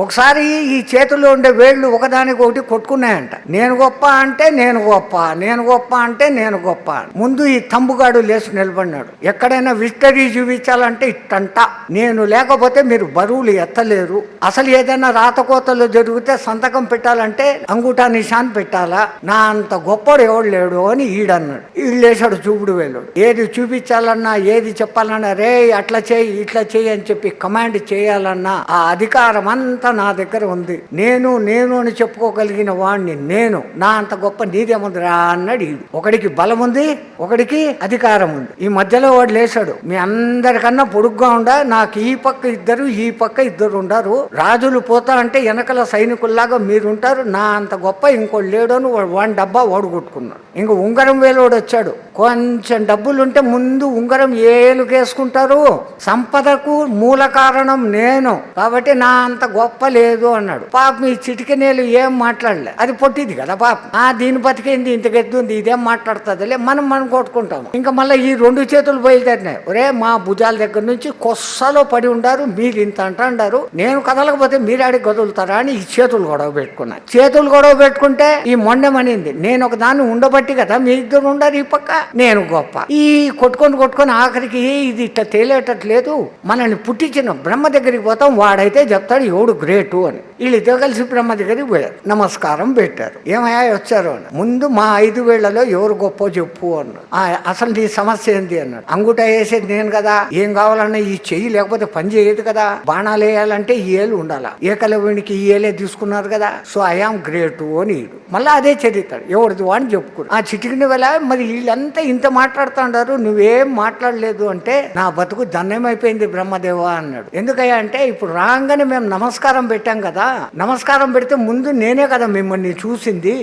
ఒకసారి ఈ చేతుల్లో ఉండే వేళ్ళు ఒకదానికి ఒకటి కొట్టుకున్నాయంట. నేను గొప్ప అంటే నేను గొప్ప, నేను గొప్ప అంటే నేను గొప్ప. ముందు ఈ తంబుగాడు లేచి నిలబడినాడు. ఎక్కడైనా విక్టరీ చూపించాలంటే ఇట్టంట, నేను లేకపోతే మీరు బరువులు ఎత్తలేరు. అసలు ఏదైనా రాతకోతలు జరిగితే సంతకం పెట్టాలంటే అంగుటా నిషాన్ పెట్టాలా, నా అంత గొప్పడు ఎవడు లేడు అని ఈడన్నాడు. ఈడు లేచాడు చూపుడు వేలుడు. ఏది చూపించాలన్నా ఏది చెప్పాలన్నా రే అట్లా చేయి ఇట్లా చేయి అని చెప్పి కమాండ్ చేయాలన్నా ఆ అధికారం అంతా నా దగ్గర ఉంది. నేను నేను అని చెప్పుకోగలిగిన వాడిని నేను, నా అంత గొప్ప నీదేముందిరా అన్నాడు ఈడు. ఒకడికి బలం ఉంది, ఒకడికి అధికారం ఉంది. ఈ మధ్యలో వాడు లేచాడు. మీ అందరికన్నా పొడుగ్గా ఉండ, నాకు ఈ పక్క ఇద్దరు ఈ పక్క ఇద్దరు ఉండారు. రాజులు పోతా అంటే వెనకల సైనికుల్లాగా మీరుంటారు. నా అంత గొప్ప ఇంకోటి లేడు అని వాడి డబ్బా ఓడగొట్టుకున్నాడు. ఇంక ఉంగరం వేలోడు వచ్చాడు. కొంచెం డబ్బులుంటే ముందు ఉంగరం ఏలుకేసుకుంటారు. సంపదకు మూల కారణం నేను కాబట్టి నా అంత గొప్ప లేదు అన్నాడు. పాపం ఈ చిటికెనేలు ఏం మాట్లాడలే. అది పొట్టిది కదా పాపం. దీని బతికేంది ఇంతకెత్తుంది, ఇదేం మాట్లాడుతుందిలే, మనం కొట్టుకుంటాము. ఇంకా మళ్ళీ ఈ రెండు చేతులు బయలుదేరినాయి. ఒరే మా భుజాల దగ్గర నుంచి కొస్సలో పడి ఉండారు, మీరు ఇంత అంటారు, నేను కదలకపోతే మీరు ఆడికి కదులుతారా అని ఈ చేతులు గొడవ పెట్టుకున్నాను. చేతులు గొడవ పెట్టుకుంటే ఈ మొండమనింది, నేను ఒక దాన్ని ఉండబట్టి కదా మీ ఇద్దరు ఉండారు ఈ పక్క, నేను గొప్ప. ఈ కొట్టుకొని ఆఖరికి ఇది ఇట్లా తేలేటట్లేదు, మనల్ని పుట్టించిన బ్రహ్మ దగ్గరికి పోతాం, వాడైతే చెప్తాడు ఎవడు గ్రేటు అని. వీళ్ళిద్దరు కలిసి బ్రహ్మ దగ్గరికి పోయారు. నమస్కారం పెట్టారు. ఏమయ్యా వచ్చారు అని. ముందు మా 5 వేళ్లలో ఎవరు గొప్ప చెప్పు అన్నాడు. అసలు నీ సమస్య ఏంటి అన్నాడు. అంగుట వేసేది నేను కదా, ఏం కావాలన్నా ఈ చెయ్యి లేకపోతే పని చేయదు కదా, బాణాలు వేయాలంటే ఈ ఏలు ఉండాలా, ఏకలవ్యునికి ఈ ఏలే తీసుకున్నారు కదా, సో ఐఆమ్ గ్రేటు అని ఈడు మళ్ళీ అదే చదువుతాడు. ఎవరిది వాడిని చెప్పుకున్నాడు. ఆ చిటికిన వేళ మరి వీళ్ళంతా ఇంత మాట్లాడుతుంటారు, నువ్వేం మాట్లాడలేదు అంటే నా బతుకు ధన్యమైపోయింది బ్రహ్మదేవ అన్నాడు. ఎందుకయ్యా అంటే ఇప్పుడు రాగానే మేము నమస్కారం పెట్టాం కదా, నమస్కారం పెడితే ముందు నేనే కదా మిమ్మల్ని చూసింది,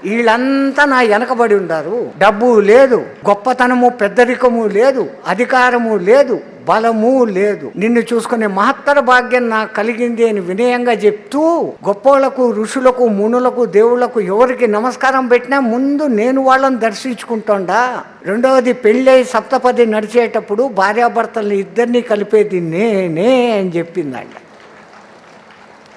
వీళ్ళంతా నా వెనకబడి ఉండారు. డబ్బు లేదు, గొప్పతనము పెద్దరికము లేదు, అధికారము లేదు, బలము లేదు, నిన్ను చూసుకునే మహత్తర భాగ్యం నాకు కలిగింది అని వినయంగా చెప్తూ గొప్పోళ్లకు ఋషులకు మునులకు దేవుళ్లకు ఎవరికి నమస్కారం పెట్టినా ముందు నేను వాళ్ళని దర్శించుకుంటోండా. రెండవది పెళ్ళై సప్తపది నడిచేటప్పుడు భార్యాభర్తల్ని ఇద్దరిని కలిపేది నేనే అని చెప్పిందంట.